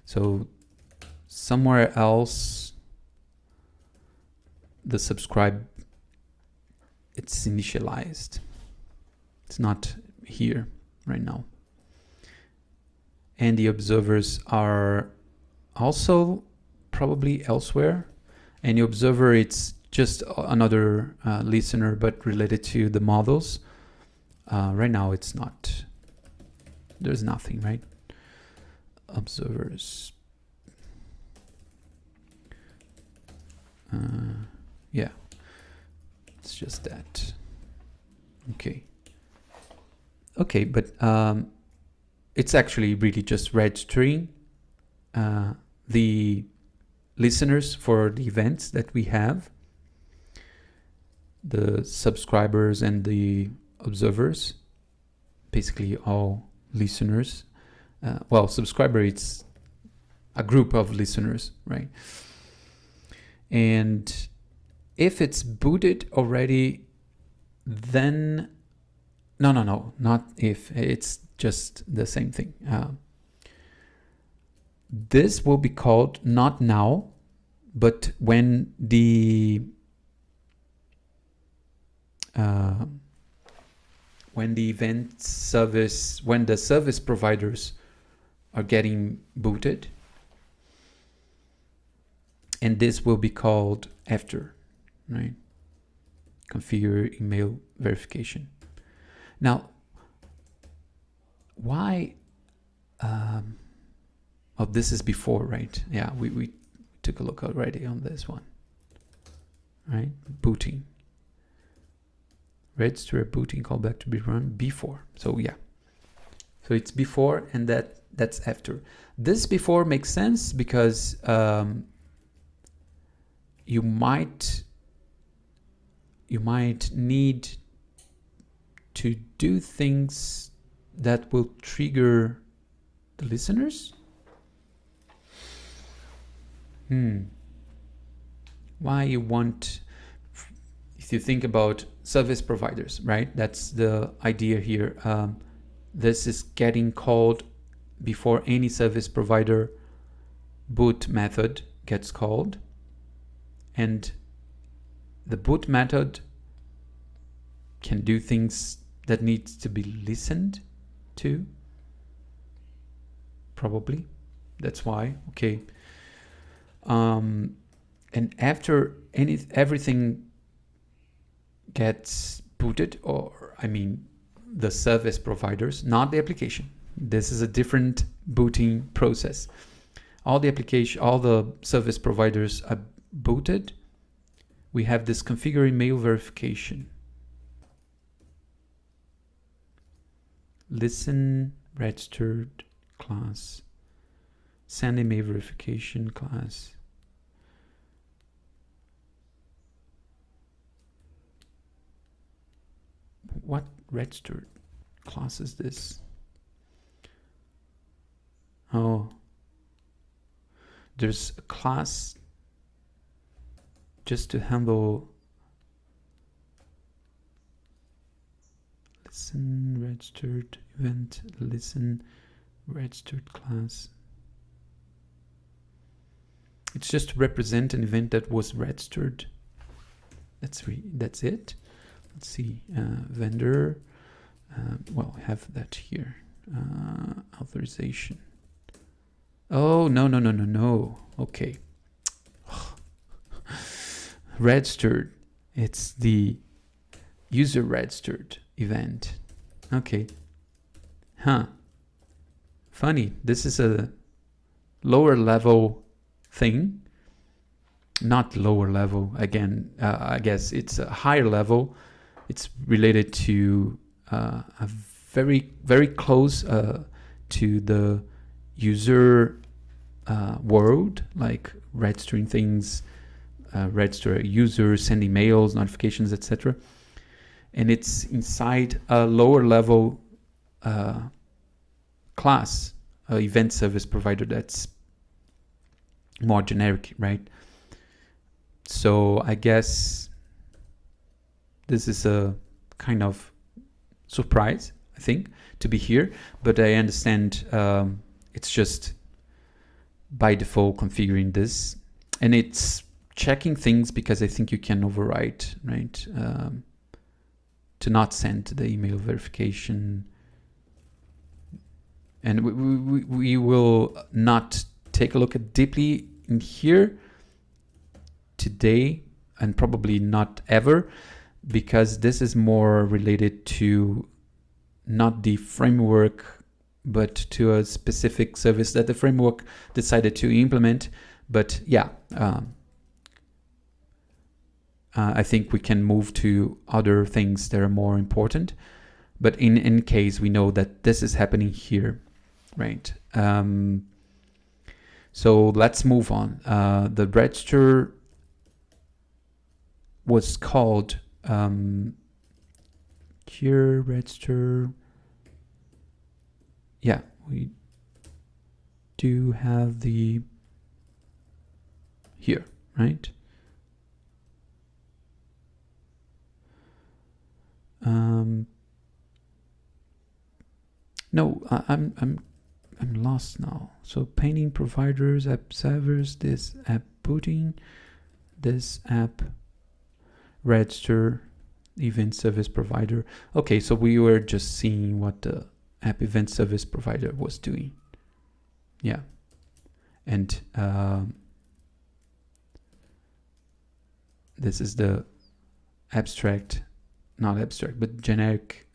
So somewhere else, the subscribe, it's initialized. It's not here right now. And the observers are also probably elsewhere. And the observer, it's just another listener, but related to the models. Right now, it's not. There's nothing, right? Observers. Yeah, it's just that. Okay. Okay, but it's actually really just registering the listeners for the events that we have, the subscribers and the observers, basically all listeners. Well, subscriber, it's a group of listeners, right? And if it's booted already, then No, not if. It's just the same thing. This will be called not now, but when the when the service providers are getting booted, and this will be called after, right? Configure email verification. Now, why? Oh, this is before, right? Yeah, we took a look already on this one, right? Booting. Register a booting callback to be run before. So yeah, so it's before, and that's after. This before makes sense because you might need to do things that will trigger the listeners. Why you want, if you think about service providers, right? That's the idea here. This is getting called before any service provider boot method gets called. And the boot method can do things that needs to be listened to. Probably. That's why. Okay. And after everything gets booted, or I mean the service providers, not the application. This is a different booting process. All the service providers are booted. We have this configure email verification. Listen registered class. Send email verification class. What registered class is this? Oh, there's a class just to handle listen registered event, listen registered class. It's just to represent an event that was registered. That's it. Let's see, vendor. Well, I have that here. Authorization. Oh, no. Okay. Registered. It's the user registered event. Okay. Huh. Funny. This is a lower level thing. Not lower level. Again, I guess it's a higher level. It's related to a very, very close to the user world, like registering things, register a user, sending mails, notifications, etc. And it's inside a lower level class, event service provider that's more generic, right? So I guess this is a kind of surprise, I think, to be here, but I understand it's just by default configuring this, and it's checking things because I think you can overwrite, right? To not send the email verification. And we will not take a look at deeply in here today, and probably not ever, because this is more related to not the framework, but to a specific service that the framework decided to implement. But yeah, I think we can move to other things that are more important. But in any case, we know that this is happening here, right? So let's move on. The register was called here register. Yeah, we do have the here, right? No, I'm lost now. So painting providers, app servers, this app booting, this app register, event service provider. Okay, so we were just seeing what the app event service provider was doing. Yeah. And this is the abstract, not abstract, but generic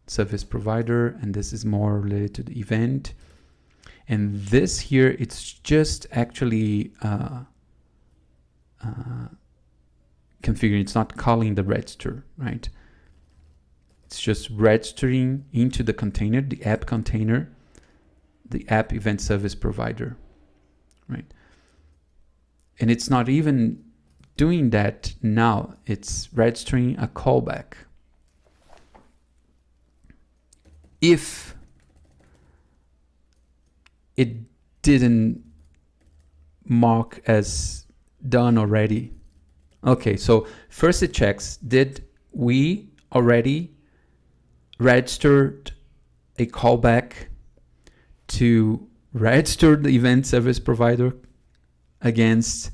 service provider, and this is more related to the event. And this here, it's just actually configuring. It's not calling the register, right? It's just registering into the container, the app container, the app event service provider, right? And it's not even doing that now. It's registering a callback. If it didn't mark as done already. Okay, so first it checks, did we already registered a callback to register the event service provider against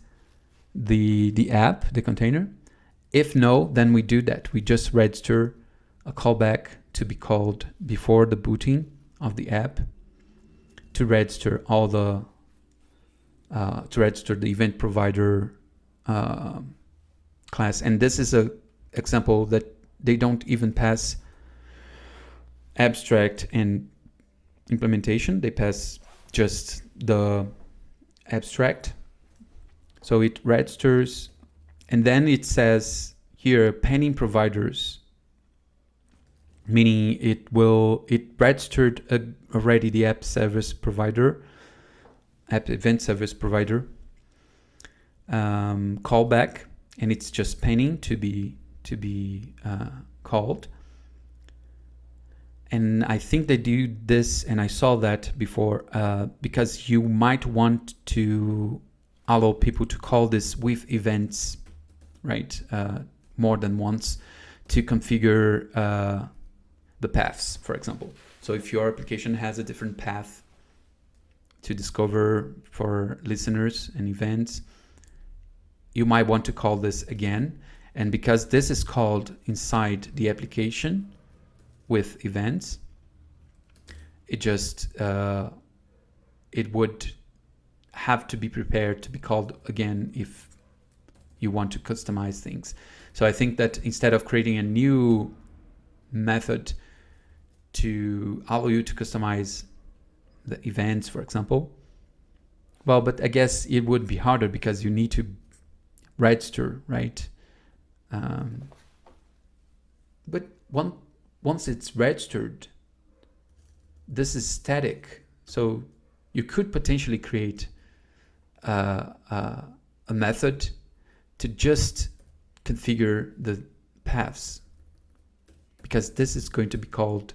the app, the container? If no, then we do that. We just register a callback to be called before the booting of the app to register all the to register the event provider class. And this is a example that they don't even pass abstract and implementation. They pass just the abstract. So it registers, and then it says here pending providers, meaning it registered already the app service provider, app event service provider callback, and it's just pending to be called. And I think they do this, and I saw that before, because you might want to allow people to call this with events, right? More than once to configure the paths, for example. So if your application has a different path to discover for listeners and events, you might want to call this again. And because this is called inside the application with events, it just it would have to be prepared to be called again if you want to customize things. So I think that instead of creating a new method to allow you to customize the events, for example, well, but I guess it would be harder because you need to register, right? But once it's registered, this is static. So you could potentially create a method to just configure the paths, because this is going to be called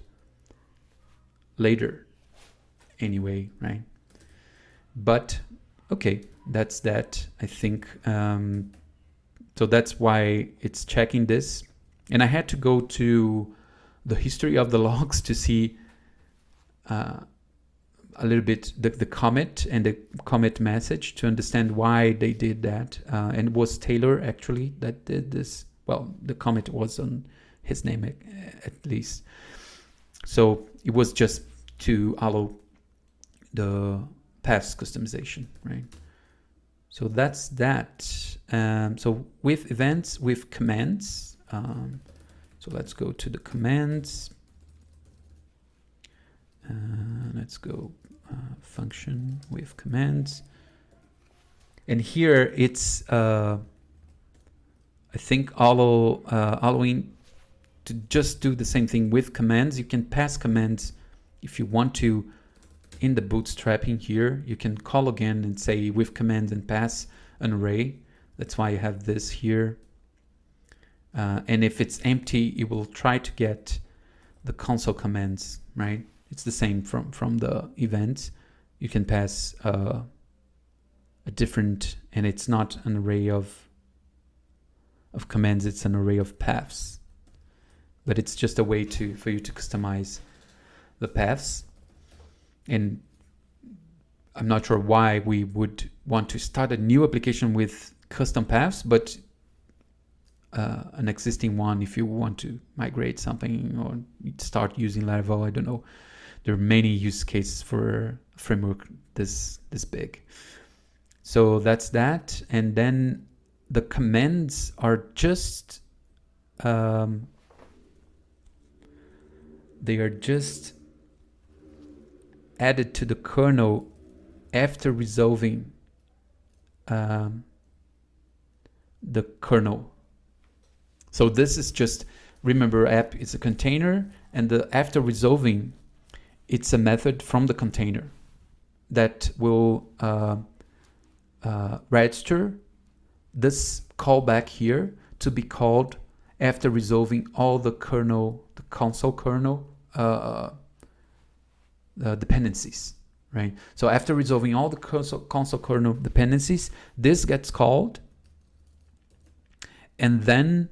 later anyway, right? But okay, that's that, I think. So that's why it's checking this. And I had to go to the history of the logs to see a little bit the commit and the commit message to understand why they did that. And it was Taylor actually that did this. Well, the commit was on his name at least. So it was just to allow the paths customization, right? So that's that. So with events, with commands. So let's go to the commands. Let's go function with commands. And here it's, I think, allowing to just do the same thing with commands. You can pass commands if you want to in the bootstrapping here. You can call again and say with commands and pass an array. That's why you have this here. And if it's empty, it will try to get the console commands, right? It's the same from the events. You can pass a different, and it's not an array of commands, it's an array of paths. But it's just a way for you to customize the paths. And I'm not sure why we would want to start a new application with custom paths, but an existing one, if you want to migrate something or start using Laravel, I don't know. There are many use cases for a framework this big. So that's that. And then the commands are just they are just added to the kernel after resolving the kernel. So this is just, remember, app is a container, and the after resolving, it's a method from the container that will register this callback here to be called after resolving all the kernel, the console kernel dependencies, right? So after resolving all the console kernel dependencies, this gets called, and then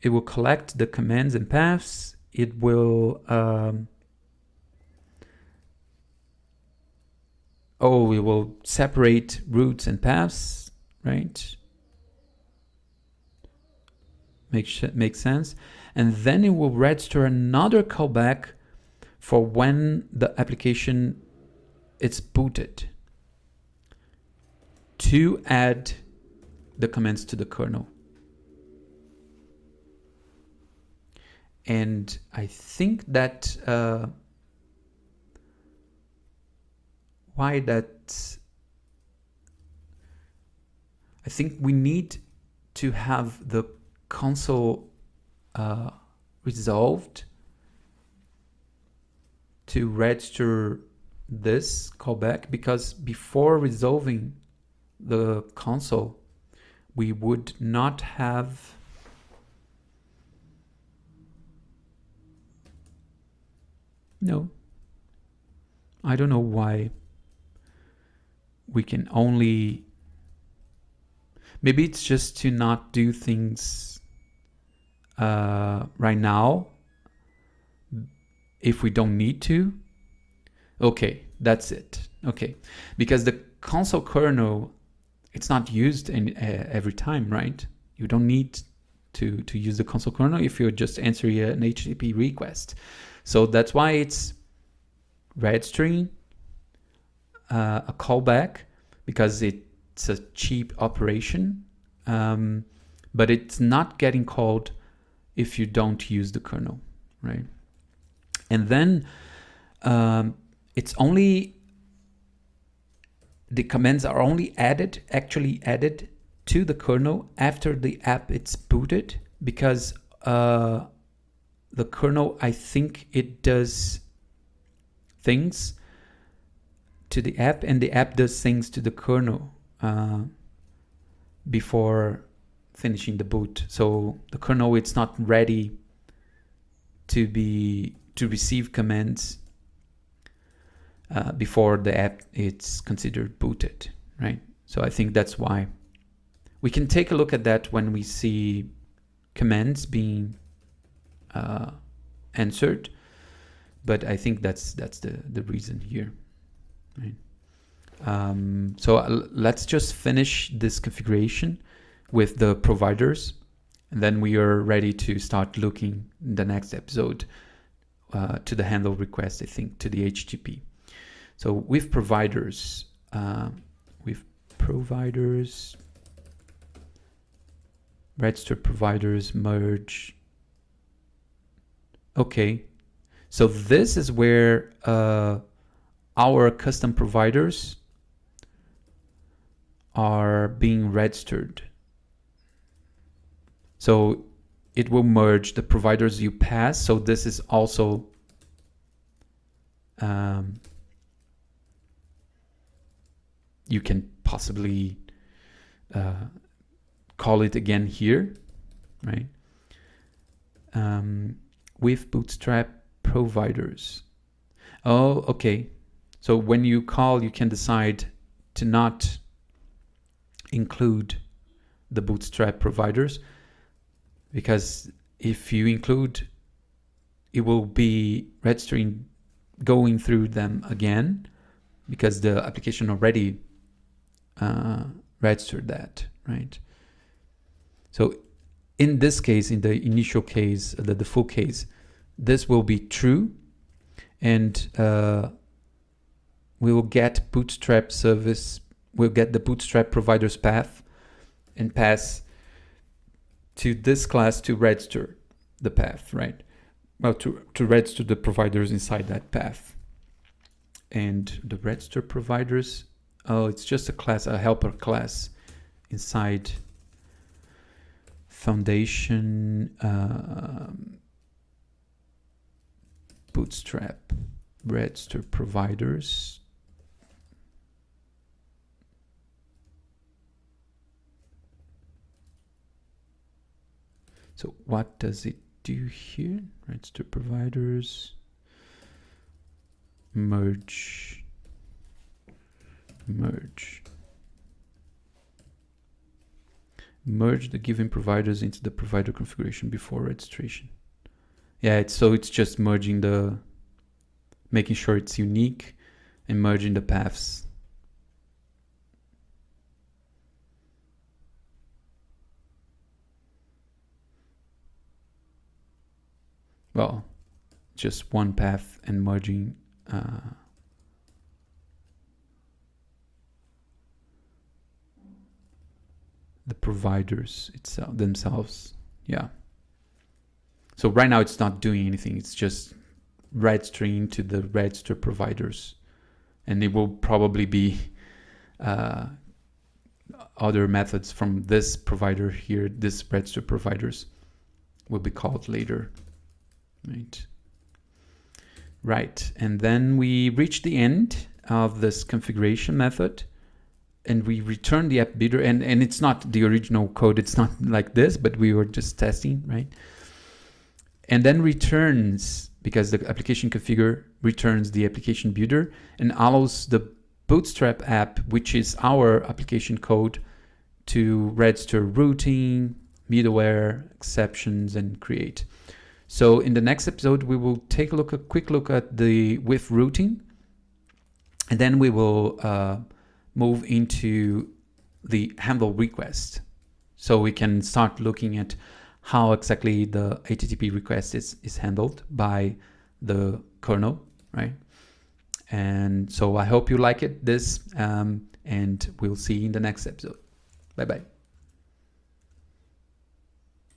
it will collect the commands and paths. It will we will separate routes and paths, right? Makes sense. And then it will register another callback for when the application is booted to add the commands to the kernel. And I think that I think we need to have the console resolved to register this callback, because before resolving the console, we would not have I don't know why we can only, maybe it's just to not do things right now if we don't need to. Okay, that's it. Okay, because the console kernel, it's not used every time, right? You don't need to use the console kernel if you're just answering an HTTP request. So that's why it's registering a callback, because it's a cheap operation, but it's not getting called if you don't use the kernel, right? And then it's only, the commands are only actually added to the kernel after the app is booted, because the kernel, I think it does things to the app, and the app does things to the kernel before finishing the boot. So the kernel, it's not ready to receive commands before the app it's considered booted, right? So I think that's why. We can take a look at that when we see commands being answered, but I think that's the reason here, right? So let's just finish this configuration with the providers, and then we are ready to start looking in the next episode to the handle request, I think, to the HTTP. So with providers, registered providers, merge. Okay, so this is where our custom providers are being registered. So it will merge the providers you pass. So this is also you can possibly call it again here, right? With Bootstrap providers. Oh, okay. So when you call, you can decide to not include the Bootstrap providers, because if you include it will be registering, going through them again, because the application already registered that, right? So in this case, in the initial case, the default case, this will be true, and we will get Bootstrap service, we'll get the Bootstrap provider's path and pass to this class to register the path, right? Well, to register the providers inside that path. And the register providers, oh, it's just a class, a helper class inside Foundation Bootstrap register providers. So what does it do here? Register providers, merge. Merge the given providers into the provider configuration before registration. Yeah, it's just merging making sure it's unique and merging the paths. Well, just one path and merging the providers themselves. Yeah. So right now it's not doing anything. It's just registering to the register providers, and it will probably be other methods from this provider here, this register providers will be called later, right? And then we reach the end of this configuration method, and we return the app builder, and it's not the original code, it's not like this, but we were just testing, right? And then returns, because the application configure returns the application builder and allows the Bootstrap app, which is our application code, to register routing, middleware, exceptions, and create. So in the next episode, we will take a quick look at the with routing, and then we will move into the handle request. So we can start looking at how exactly the HTTP request is handled by the kernel, right? And so I hope you like this, and we'll see you in the next episode. Bye-bye.